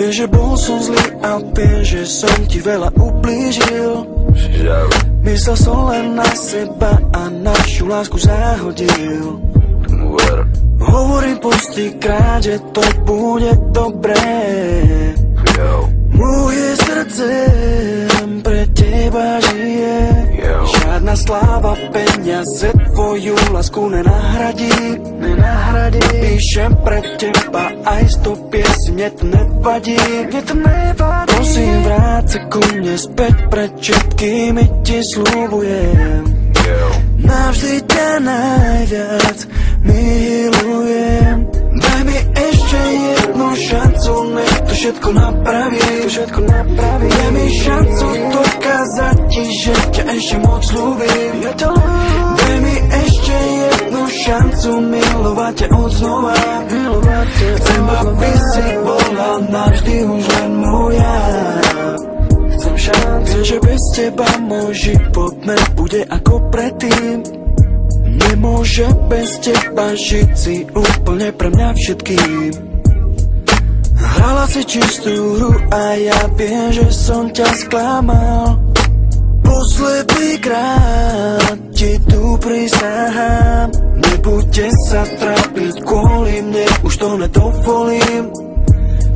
Vieš, že bol som zlý a viem, že som ti veľa ublížil. Myslel som len na seba a našu lásku zahodil. Hovorím postýkrát, že to bude dobré. Moje srdce pre teba žije. Žiadna sláva, peniaze tvoju lásku nenahradí. Píšem pre teba aj 100 piesní, mne to nevadí. Prosím, vráť sa ku mne späť, pred všetkými ti sľubujem. Navždy ťa najviac milujem. Daj mi ešte jednu šancu, nech to všetko napraví. Daj mi šancu dokázať ti, že ťa ešte moc ľúbim. Daj mi ešte jednu šancu milovať ťa odznova. Chcem, aby si bola navždy už len moja. Viem, že bez teba môj život nebude ako predtým. Nemôže bez teba žiť, si úplne pre mňa všetkým. Hrala si čistú hru a ja viem, že som ťa sklamal. Posledný krát ti tu prisahám. Nebude sa trápiť kvôli mne, už to nedovolím.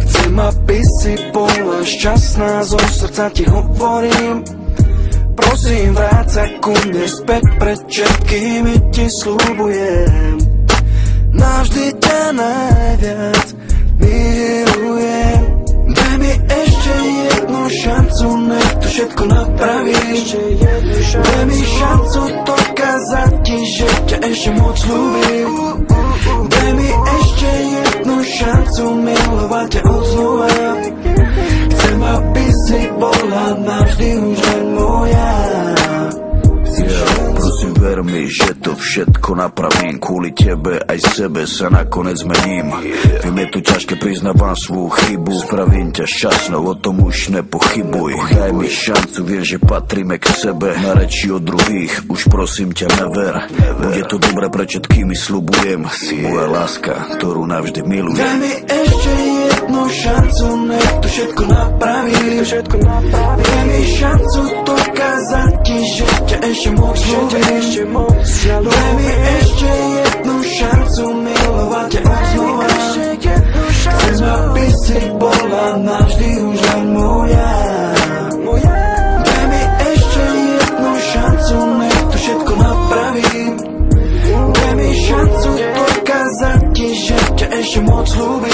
Chcem, aby si bola šťastná, zo srdca ti hovorím. Prosím, vráť sa ku mne späť, pred všetkými ti sľubujem. Navždy ťa najviac milujem. Daj mi ešte jednu šancu, nech to všetko napraví. Daj mi šancu dokázať ti, že ťa ešte moc ľúbim. Daj mi ešte jednu šancu milovať ťa odznova. Chcem, aby si bola navždy už len moja. Prosím, ver mi, že to všetko napravím. Kvôli tebe aj sebe sa nakoniec zmením. Viem, je to ťažké, priznávam svoju chybu. Spravím ťa šťastnou, o tom už nepochybuj. Daj mi šancu, viem, že patríme k sebe. Na reči od druhých, už prosím ťa never. Bude to dobré, pre všetkými sľubujem. Si moja láska, ktorú navždy milujem. Daj mi ešte jednu šancu, nech to všetko napraví. Daj mi šancu dokázať ti, že ťa ešte moc ľúbim. Daj mi ešte jednu šancu milovať ťa odznova. Chcem, aby si bola navždy už len moja. Daj mi ešte jednu šancu, nech to všetko napravím. Daj mi šancu dokázať ti, že ťa ešte moc ľúbim.